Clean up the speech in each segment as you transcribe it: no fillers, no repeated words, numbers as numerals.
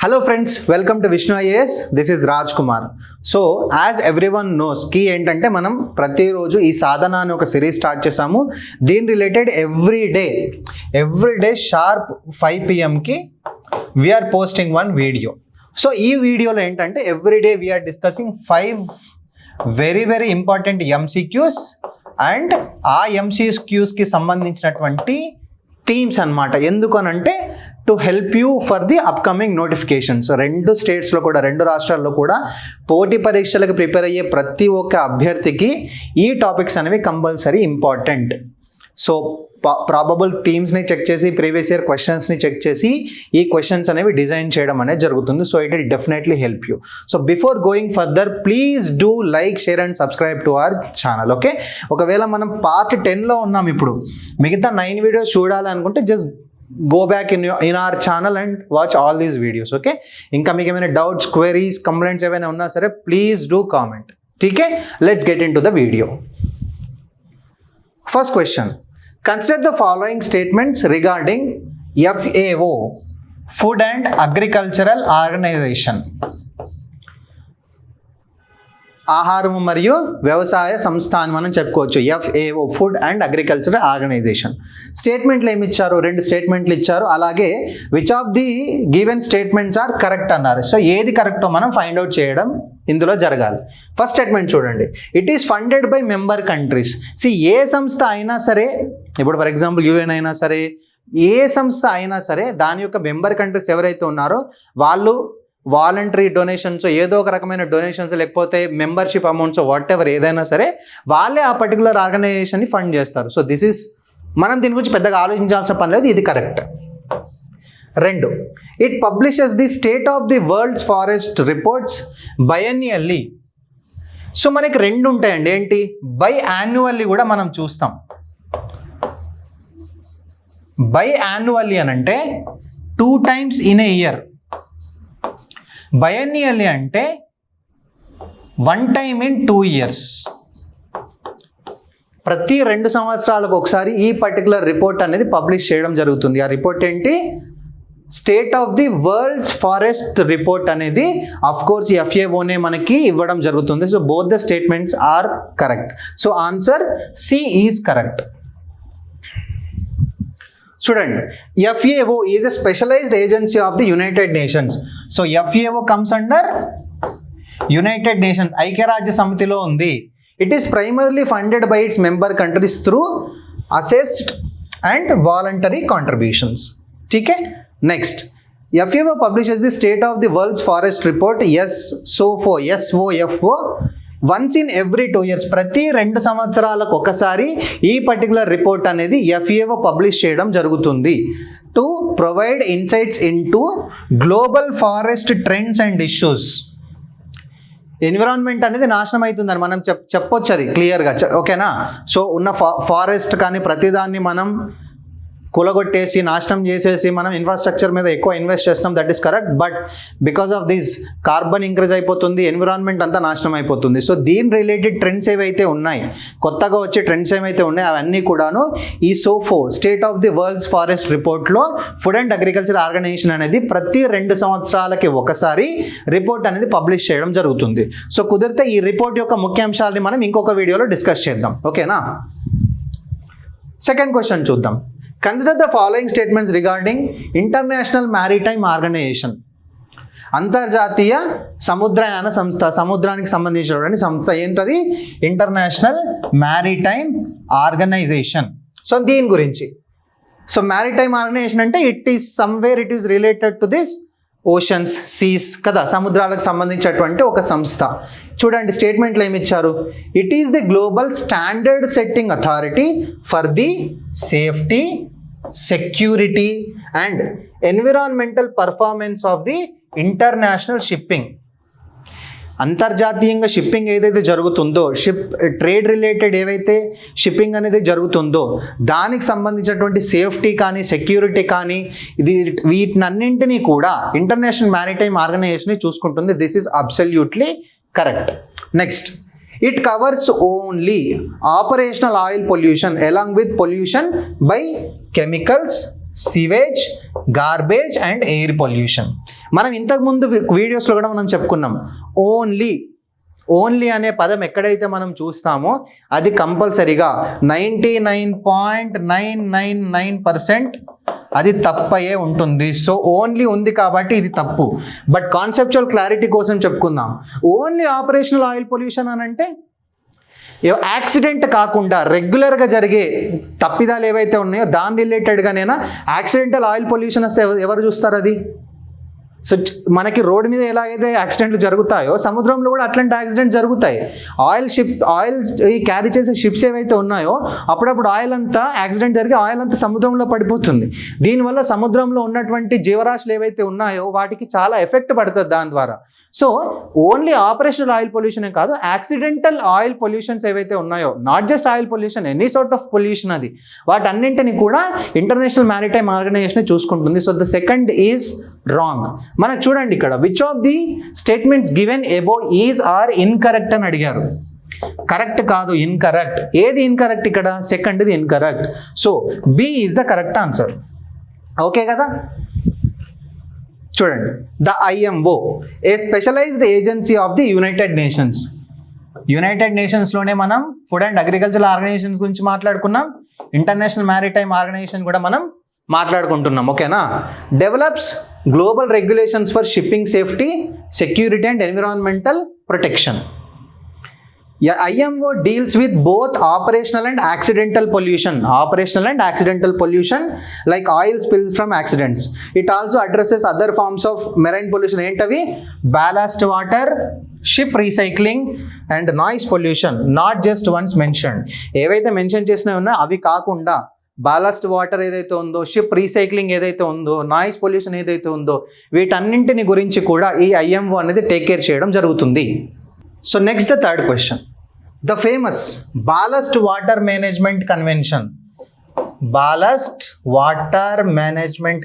Hello friends, welcome to Vishnu IAS. This is Raj Kumar. So as everyone knows, key ఏంటంటే మనం ప్రతిరోజు ఈ సాధన అనే ఒక సిరీస్ స్టార్ట్ చేసాము. దీని related every day sharp 5 PM we are posting one video. So ఈ వీడియోలో ఏంటంటే everyday we are discussing 5 very important MCQs and ఆ MCQస్కి సంబంధించినటువంటి థీమ్స్ అనమాట. ఎందుకనంటే to help you for the upcoming notifications. రెండు స్టేట్స్లో కూడా, రెండు రాష్ట్రాల్లో కూడా పోటీ పరీక్షలకు ప్రిపేర్ అయ్యే ప్రతి ఒక్క అభ్యర్థికి ఈ టాపిక్స్ అనేవి కంపల్సరీ ఇంపార్టెంట్. సో ప్రాబబుల్ థీమ్స్ని చెక్ చేసి, ప్రీవియస్ ఇయర్ క్వశ్చన్స్ని చెక్ చేసి ఈ క్వశ్చన్స్ అనేవి డిజైన్ చేయడం అనేది జరుగుతుంది. So it will definitely help you. So before going further, please do like, share and subscribe to our channel. Okay, ఒకవేళ మనం పార్ట్ 10లో ఉన్నాం, ఇప్పుడు మిగతా 9 వీడియోస్ చూడాలనుకుంటే just go back in our channel and watch all these videos. Okay, ఇంకా మీకు ఏమైనా doubts, queries, complaints ఏమైనా ఉన్నా సరే please do comment. Okay, let's get into the video. First question, consider the following statements regarding FAO, Food and Agricultural Organization. ఆహారము మరియు వ్యవసాయ సంస్థ అని మనం చెప్పుకోవచ్చు. FAO, food and agricultural organisation. స్టేట్మెంట్లు ఏమి ఇచ్చారు? 2 స్టేట్మెంట్లు ఇచ్చారు. అలాగే which of the given statements are correct అన్నారు. సో ఏది కరెక్టో మనం ఫైండ్ అవుట్ చేయడం ఇందులో జరగాలి. ఫస్ట్ స్టేట్మెంట్ చూడండి, it is funded by member countries. ఏ సంస్థ అయినా సరే, ఇప్పుడు ఫర్ ఎగ్జాంపుల్ UN అయినా సరే, ఏ సంస్థ అయినా సరే దాని యొక్క మెంబర్ కంట్రీస్ ఎవరైతే ఉన్నారో వాళ్ళు వాలంటరీ డొనేషన్స్, ఏదో ఒక రకమైన డొనేషన్స్, లేకపోతే మెంబర్షిప్ అమౌంట్స్, వాట్ ఎవర్ ఏదైనా సరే వాళ్ళే ఆ పర్టికులర్ ఆర్గనైజేషన్ని ఫండ్ చేస్తారు. సో దిస్ ఈస్, మనం దీని గురించి పెద్దగా ఆలోచించాల్సిన పని లేదు, ఇది correct. 2, it publishes the state of the world's forest reports biannually. సో మనకి 2 ఉంటాయండి. ఏంటి? బై యాన్యువల్లీ కూడా మనం చూస్తాం. బై యాన్యువల్లీ అని అంటే 2 times ఇన్ ఏ ఇయర్. బైఎన్యువల్లీ అంటే 1 time in 2 years. ప్రతి 2 సంవత్సరాలకు ఒకసారి ఈ పర్టికులర్ రిపోర్ట్ అనేది పబ్లిష్ చేయడం జరుగుతుంది. ఆ రిపోర్ట్ ఏంటి? State of the world's forest report అనేది అఫ్ కోర్స్ FAOనే మనకి ఇవ్వడం జరుగుతుంది. So both the statements are correct. So answer C is correct. చూడండి, FAO is a specialised agency of the United Nations. So FAO comes under United Nations, ఐక్యరాజ్య సమితిలో ఉంది. It is primarily funded by its member countries through assessed and voluntary contributions. ఠీకే. Next, FAO publishes the state of the world's forest report SOFO once in every 2 years. ప్రతి 2 సంవత్సరాలకు ఒకసారి ఈ particular report అనేది FAO publish చేయడం జరుగుతుంది. To provide insights in to global forest trends and issues. Environment అనేది నాశనం అవుతుందని మనం చెప్పొచ్చు, అది క్లియర్గా. ఓకేనా? సో ఉన్న ఫారెస్ట్ కానీ ప్రతిదాన్ని మనం కూలగొట్టేసి, నాశనం చేసేసి మనం ఇన్ఫ్రాస్ట్రక్చర్ మీద ఎక్కువ ఇన్వెస్ట్ చేస్తున్నాం. That is correct. But because of this carbon increase అయిపోతుంది, ఎన్విరాన్మెంట్ అంతా నాశనం అయిపోతుంది. సో దీని రిలేటెడ్ ట్రెండ్స్ ఏవైతే ఉన్నాయి, కొత్తగా వచ్చే ట్రెండ్స్ ఏవైతే ఉన్నాయి, అవన్నీ కూడాను ఈ SOFO, state of the world's forest రిపోర్ట్లో ఫుడ్ అండ్ అగ్రికల్చర్ ఆర్గనైజేషన్ అనేది ప్రతి 2 సంవత్సరాలకి ఒకసారి రిపోర్ట్ అనేది పబ్లిష్ చేయడం జరుగుతుంది. సో కుదిరితే ఈ రిపోర్ట్ యొక్క ముఖ్యాంశాలని మనం ఇంకొక వీడియోలో డిస్కస్ చేద్దాం. ఓకేనా? సెకండ్ క్వశ్చన్ చూద్దాం. Consider the following statements regarding International Maritime Organization. అంతర్జాతీయ సముద్రయాన సంస్థ, సముద్రానికి సంబంధించినటువంటి సంస్థ ఏంటది? International maritime organisation. సో దీని గురించి, సో మ్యారిటైమ్ ఆర్గనైజేషన్ అంటే it is somewhere it is related to this oceans, seas కదా, సముద్రాలకు సంబంధించినటువంటి ఒక సంస్థ. చూడండి, స్టేట్మెంట్లు ఏమి ఇచ్చారు? It is the global standard setting authority for the safety, security and environmental performance of the international shipping. అంతర్జాతీయంగా షిప్పింగ్ ఏదైతే జరుగుతుందో, ట్రేడ్ రిలేటెడ్ ఏవైతే షిప్పింగ్ అనేది జరుగుతుందో దానికి సంబంధించినటువంటి సేఫ్టీ కానీ, సెక్యూరిటీ కానీ, వీటినన్నింటినీ కూడా ఇంటర్నేషనల్ మ్యారిటైమ్ ఆర్గనైజేషన్ చూసుకుంటుంది. This is absolutely correct. Next, it covers only operational oil pollution along with pollution by chemicals sewage, garbage and air pollution. మనం ఇంతకుముందు వీడియోస్లో కూడా మనం చెప్పుకున్నాం, ఓన్లీ అనే పదం ఎక్కడైతే మనం చూస్తామో అది కంపల్సరీగా 99.999% అది తప్పయే ఉంటుంది. సో ఓన్లీ ఉంది కాబట్టి ఇది తప్పు. బట్ కాన్సెప్చువల్ క్లారిటీ కోసం చెప్పుకుందాం, ఓన్లీ ఆపరేషనల్ ఆయిల్ పొల్యూషన్ అని అంటే యాక్సిడెంట్ కాకుండా రెగ్యులర్గా జరిగే తప్పిదాలు ఏవైతే ఉన్నాయో దాని రిలేటెడ్గానైనా యాక్సిడెంటల్ ఆయిల్ పొల్యూషన్ వస్తే ఎవరు చూస్తారు అది? సో మనకి రోడ్డు మీద ఎలా అయితే యాక్సిడెంట్లు జరుగుతాయో సముద్రంలో కూడా అట్లాంటి యాక్సిడెంట్ జరుగుతాయి. ఆయిల్ క్యారీ చేసే షిప్స్ ఏవైతే ఉన్నాయో అప్పుడప్పుడు ఆయిల్ అంతా యాక్సిడెంట్ జరిగి ఆయిల్ అంతా సముద్రంలో పడిపోతుంది. దీనివల్ల సముద్రంలో ఉన్నటువంటి జీవరాశులు ఏవైతే ఉన్నాయో వాటికి చాలా ఎఫెక్ట్ పడుతుంది దాని ద్వారా. సో ఓన్లీ ఆపరేషనల్ ఆయిల్ పొల్యూషనే కాదు, యాక్సిడెంటల్ ఆయిల్ పొల్యూషన్స్ ఏవైతే ఉన్నాయో, not just oil pollution, any sort of pollution, అది వాటన్నింటినీ కూడా ఇంటర్నేషనల్ మ్యారిటైమ్ ఆర్గనైజేషన్ చూసుకుంటుంది. So the second is wrong. మనకు చూడండి ఇక్కడ, which of the statements given above is are incorrect అని అడిగారు. కరెక్ట్ కాదు, ఇన్కరెక్ట్. ఏది ఇన్కరెక్ట్ ఇక్కడ? సెకండ్ది incorrect. So B is the correct answer. Okay కదా? చూడండి, the IMO, a specialised agency of the United Nations. United నేషన్స్లోనే మనం ఫుడ్ అండ్ అగ్రికల్చర్ ఆర్గనైజేషన్స్ గురించి మాట్లాడుకున్నాం, ఇంటర్నేషనల్ మ్యారిటైమ్ ఆర్గనైజేషన్ కూడా మనం మాట్లాడుకుంటున్నాం. ఓకేనా? Develops global regulations for shipping safety, security and environmental protection. IMO deals with both operational and accidental pollution like oil spills from accidents. It also addresses other forms of marine pollution. ఏంటవి? ballast water, ship recycling and noise pollution, not just ones mentioned. ఏవైతే mention చేసినవి ఉన్నా అవి కాకుండా బాలస్ట్ water ఏదైతే ఉందో, ship recycling ఏదైతే ఉందో, నాయిస్ పొల్యూషన్ ఏదైతే ఉందో, వీటన్నింటిని గురించి కూడా ఈ IMO అనేది టేక్ కేర్ చేయడం జరుగుతుంది. So next the third question, the famous ballast water management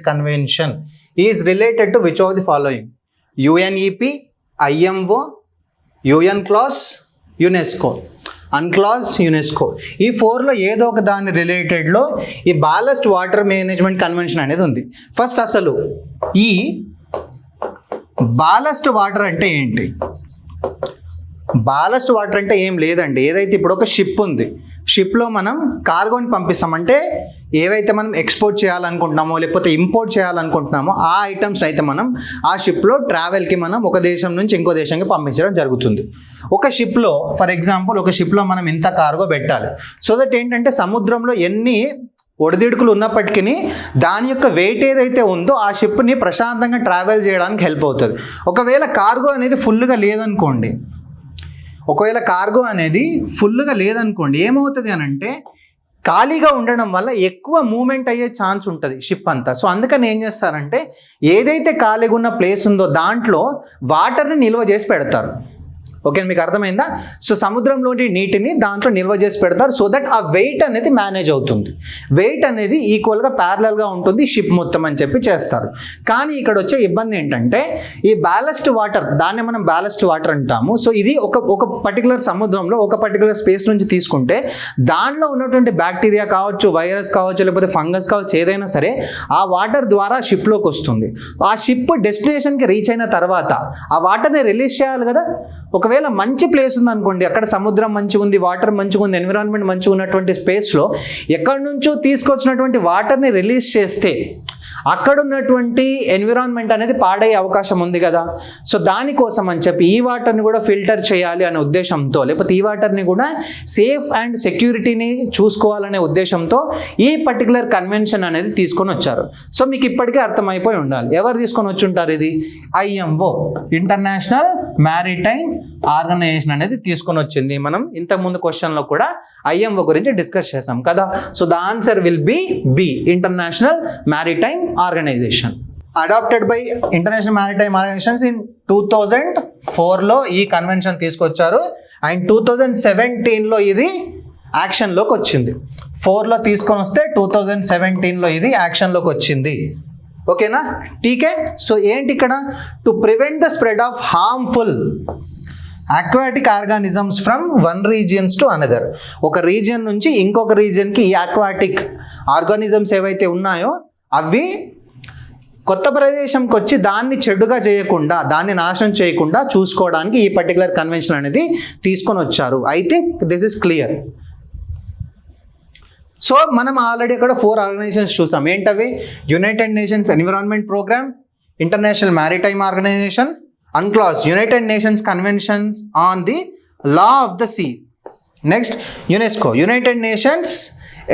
convention is related to which of the following? UNEP, IMO, UNCLOS, UNESCO. UNCLOS, UNESCO. ఈ 4లో ఏదో ఒక దాని రిలేటెడ్లో ఈ బాలస్ట్ వాటర్ మేనేజ్మెంట్ కన్వెన్షన్ అనేది ఉంది. ఫస్ట్ అసలు ఈ బాలస్ట్ వాటర్ అంటే ఏంటి? బాలస్ట్ వాటర్ అంటే ఏం లేదండి, ఏదైతే ఇప్పుడు ఒక షిప్ ఉంది, షిప్లో మనం కార్గోని పంపిస్తామంటే ఏవైతే మనం ఎక్స్పోర్ట్ చేయాలనుకుంటున్నామో లేకపోతే ఇంపోర్ట్ చేయాలనుకుంటున్నామో ఆ ఐటమ్స్ అయితే మనం ఆ షిప్లో ట్రావెల్కి మనం ఒక దేశం నుంచి ఇంకో దేశానికి పంపించడం జరుగుతుంది. ఒక షిప్లో, ఫర్ ఎగ్జాంపుల్, ఒక షిప్లో మనం ఇంత కార్గో పెట్టాలి. సో దట్ ఏంటంటే సముద్రంలో ఎన్ని ఒడిదిడుకులు ఉన్నప్పటికీ దాని యొక్క వెయిట్ ఏదైతే ఉందో ఆ షిప్ని ప్రశాంతంగా ట్రావెల్ చేయడానికి హెల్ప్ అవుతుంది. ఒకవేళ కార్గో అనేది ఫుల్గా లేదనుకోండి, ఏమవుతుంది అని అంటే ఖాళీగా ఉండడం వల్ల ఎక్కువ మూమెంట్ అయ్యే ఛాన్స్ ఉంటుంది షిప్ అంతా. సో అందుకని ఏం చేస్తారంటే ఏదైతే ఖాళీగా ఉన్న ప్లేస్ ఉందో దాంట్లో వాటర్ని నిల్వ చేసి పెడతారు. ఓకే, మీకు అర్థమైందా? సో సముద్రంలోని నీటిని దాంట్లో నిల్వ చేసి పెడతారు, సో దట్ ఆ వెయిట్ అనేది మేనేజ్ అవుతుంది, వెయిట్ అనేది ఈక్వల్గా ప్యారలల్గా ఉంటుంది షిప్ మొత్తం అని చెప్పి చేస్తారు. కానీ ఇక్కడ వచ్చే ఇబ్బంది ఏంటంటే ఈ బ్యాలస్ట్ వాటర్, దాన్ని మనం బ్యాలస్ట్ వాటర్ అంటాము. సో ఇది ఒక పర్టికులర్ సముద్రంలో ఒక పర్టికులర్ స్పేస్ నుంచి తీసుకుంటే దాంట్లో ఉన్నటువంటి బ్యాక్టీరియా కావచ్చు, వైరస్ కావచ్చు, లేకపోతే ఫంగస్ కావచ్చు, ఏదైనా సరే ఆ వాటర్ ద్వారా షిప్లోకి వస్తుంది. ఆ షిప్ డెస్టినేషన్కి రీచ్ అయిన తర్వాత ఆ వాటర్ని రిలీజ్ చేయాలి కదా. ఒకవేళ మంచి ప్లేస్ ఉంది అనుకోండి, అక్కడ సముద్రం మంచిగా ఉంది, వాటర్ మంచిగా ఉంది, ఎన్విరాన్మెంట్ మంచిగా ఉన్నటువంటి స్పేస్లో ఎక్కడి నుంచో తీసుకొచ్చినటువంటి వాటర్ని రిలీజ్ చేస్తే అక్కడ ఉన్నటువంటి ఎన్విరాన్మెంట్ అనేది పాడయ్యే అవకాశం ఉంది కదా. సో దానికోసం అని చెప్పి ఈ వాటర్ని కూడా ఫిల్టర్ చేయాలి అనే ఉద్దేశంతో, లేకపోతే ఈ వాటర్ని కూడా సేఫ్ అండ్ సెక్యూరిటీని చూసుకోవాలనే ఉద్దేశంతో ఈ పర్టికులర్ కన్వెన్షన్ అనేది తీసుకొని వచ్చారు. సో మీకు ఇప్పటికే అర్థమైపోయి ఉండాలి ఎవరు తీసుకొని వచ్చి ఉంటారు. ఇది IMO, ఇంటర్నేషనల్ మ్యారిటైమ్ ఆర్గనైజేషన్ అనేది తీసుకొని వచ్చింది. మనం ఇంతకుముందు క్వశ్చన్లో కూడా IMO గురించి డిస్కస్ చేసాం కదా. So the answer will be B, international maritime organisation. Adopted by international maritime organisations in 2004లో ఈ కన్వెన్షన్ తీసుకొచ్చారు అండ్ 2017లో ఇది యాక్షన్లోకి వచ్చింది. 4లో తీసుకొని వస్తే 2017లో ఇది యాక్షన్లోకి వచ్చింది. ఓకేనా? టీకే. సో ఏంటి ఇక్కడ? To prevent the spread of harmful aquatic organisms from one regions to another. ఒక రీజియన్ నుంచి ఇంకొక రీజియన్కి ఈ aquatic ఆర్గానిజమ్స్ ఏవైతే ఉన్నాయో అవి కొత్త ప్రదేశంకి వచ్చి దాన్ని చెడుగా చేయకుండా, దాన్ని నాశనం చేయకుండా చూసుకోవడానికి ఈ పర్టికులర్ కన్వెన్షన్ అనేది తీసుకొని వచ్చారు. I think this is clear. So మనం ఆల్రెడీ అక్కడ 4 ఆర్గనైజేషన్స్ చూసాం. ఏంటవి? United Nations environment Programme, International maritime Organisation, UNCLOS United Nations Convention on the Law of the Sea. Next UNESCO United Nations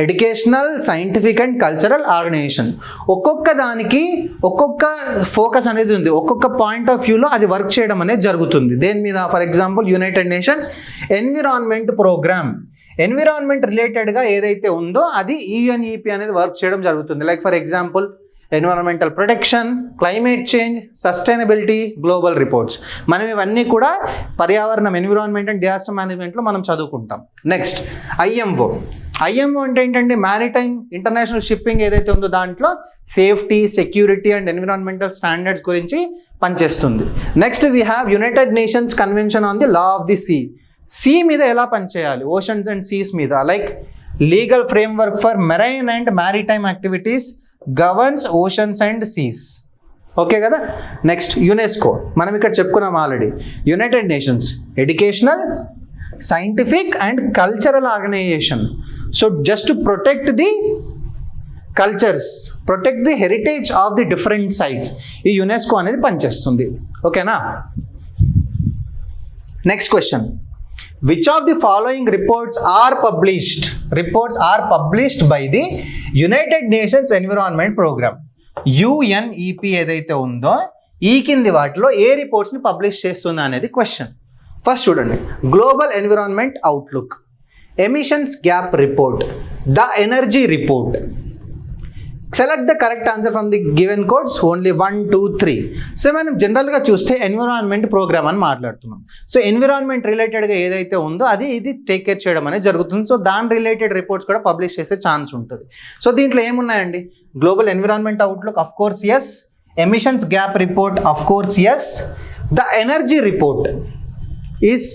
Educational, Scientific and Cultural Organisation. ఒక్కొక్క దానికి ఒక్కొక్క focus అనేది ఉంది, ఒక్కొక్క పాయింట్ ఆఫ్ వ్యూలో అది వర్క్ చేయడం అనేది జరుగుతుంది. దేని మీద? For example United Nations environment Programme, environment రిలేటెడ్గా ఏదైతే ఉందో అది UNEP అనేది వర్క్ చేయడం జరుగుతుంది. Like for example environmental protection, climate change, sustainability, global reports. మనం ఇవన్నీ కూడా పర్యావరణం, ఎన్విరాన్మెంట్ అండ్ డిజాస్టర్ మేనేజ్మెంట్లో మనం చదువుకుంటాం. Next IMO. IMO అంటే ఏంటంటే మ్యారిటైమ్ ఇంటర్నేషనల్ షిప్పింగ్ ఏదైతే ఉందో దాంట్లో safety, security and environmental standards గురించి పనిచేస్తుంది. Next we have United Nations Convention on the Law of the Sea. Sea మీద ఎలా పనిచేయాలి, ఓషన్స్ అండ్ సీస్ మీద, like legal framework for marine and maritime activities governs oceans and seas. Okay కదా. Next UNESCO, మనం ఇక్కడ చెప్పుకున్నాం already. United Nations Educational, Scientific and Cultural Organisation. So just to protect the cultures, protect the heritage of the different sites ఈ UNESCO అనేది పనిచేస్తుంది. ఓకేనా. Next question, which of the following reports are published? Reports are published by the United Nations Environment Program. UNEP ఏదైతే ఉందో ఈ కింది వాటిలో ఏ రిపోర్ట్స్ని publish చేస్తుందా అనేది క్వశ్చన్. ఫస్ట్ చూడండి, global environment outlook, emissions gap report, the energy report. Select the correct answer from the given codes, only 1, 2, 3. So మనం జనరల్గా చూస్తే ఎన్విరాన్మెంట్ ప్రోగ్రామ్ అని మాట్లాడుతున్నాం. సో ఎన్విరాన్మెంట్ రిలేటెడ్గా ఏదైతే ఉందో ఇది టేక్ కేర్ చేయడం అనేది జరుగుతుంది. సో దాని రిలేటెడ్ రిపోర్ట్స్ కూడా పబ్లిష్ చేసే ఛాన్స్ ఉంటుంది. సో దీంట్లో ఏమున్నాయండి? Global environment outlook, of course yes. Emissions gap report, of course yes. The energy report is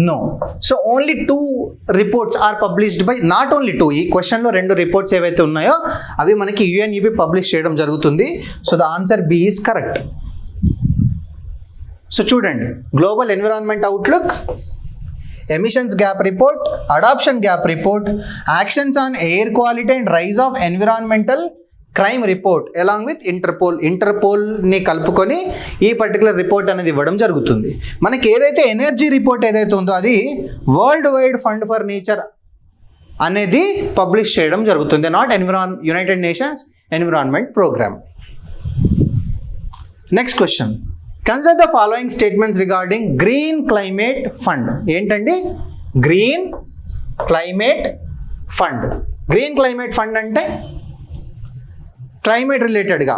no. So only 2 reports are published by, not only 2, ఈ క్వశ్చన్లో 2 reports ఏవైతే ఉన్నాయో అవి మనకి UNEP పబ్లిష్ చేయడం జరుగుతుంది. So the answer B is correct. So చూడండి, global environment outlook, emissions gap report, adaptation gap report, actions on air quality and rise of environmental crime report along with ఇంటర్పోల్ని కలుపుకొని ఈ పర్టికులర్ రిపోర్ట్ అనేది ఇవ్వడం జరుగుతుంది. మనకి ఏదైతే ఎనర్జీ రిపోర్ట్ ఏదైతే ఉందో అది world wide fund for nature అనేది పబ్లిష్ చేయడం జరుగుతుంది, not United Nations environment programme. Next question, consider the following statements regarding green climate fund. ఏంటండి green climate fund? Green climate fund అంటే క్లైమేట్ రిలేటెడ్గా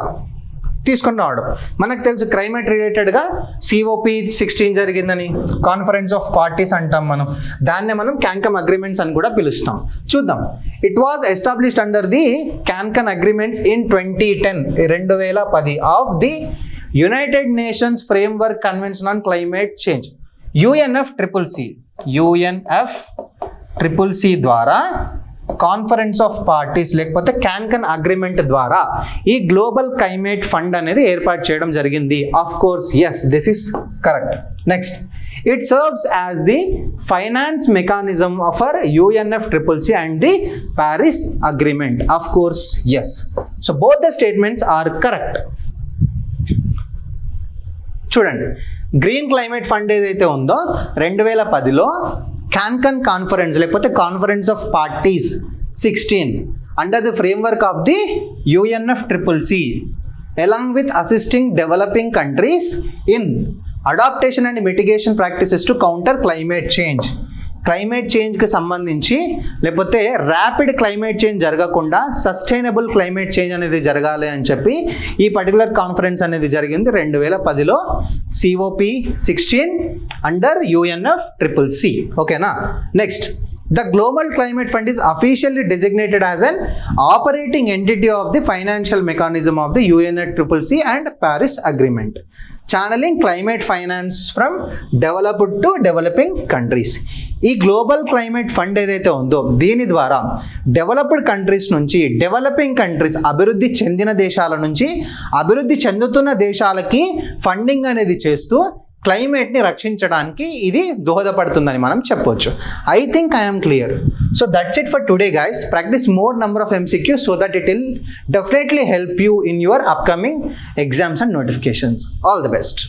తీసుకుని రావడం. మనకు తెలుసు క్లైమేట్ రిలేటెడ్గా COP16 జరిగిందని, కాన్ఫరెన్స్ ఆఫ్ పార్టీస్ అంటాం మనం, దాన్నే మనం క్యాన్కన్ అగ్రిమెంట్స్ అని కూడా పిలుస్తాం. చూద్దాం. It was established under the Cancun agreements in 2010 of the United Nations framework convention on climate change, UNFCCC ద్వారా కాన్ఫరెన్స్ ఆఫ్ పార్టీస్ లేకపోతే క్యాన్కన్ అగ్రిమెంట్ ద్వారా ఈ గ్లోబల్ క్లైమేట్ ఫండ్ అనేది ఏర్పాటు చేయడం జరిగింది. Of course yes, this is correct. Next, it serves as the finance mechanism of UNFCCC and the Paris agreement. Of course yes. So both the statements are correct. చూడండి, Green climate Fund ఏదైతే ఉందో 2010లో Cancun conference లేకపోతే conference of parties 16 under the framework of the UNFCCC along with assisting developing countries in adaptation and mitigation practices to counter climate change. Climate చేంజ్కి సంబంధించి లేకపోతే rapid climate change జరగకుండా sustainable climate change అనేది జరగాలి అని చెప్పి ఈ పర్టికులర్ కాన్ఫరెన్స్ అనేది జరిగింది 2010లో COP16 అండర్ UNFCCC. ఓకేనా. Next, The Global Climate Fund is officially designated as an operating entity of the financial mechanism of the UNFCCC and Paris Agreement, channeling climate finance from developed to developing countries. ఈ global climate Fund ఏదైతే ఉందో దీని ద్వారా developed countries నుంచి developing countries, అభివృద్ధి చెందిన దేశాల నుంచి అభివృద్ధి చెందుతున్న దేశాలకి ఫండింగ్ అనేది చేస్తూ క్లైమేట్ని రక్షించడానికి ఇది దోహదపడుతుందని మనం చెప్పొచ్చు. I think I'm clear. So that's it for today guys. Practice more number of MCQs so that it will definitely help you in your upcoming exams and notifications. All the best.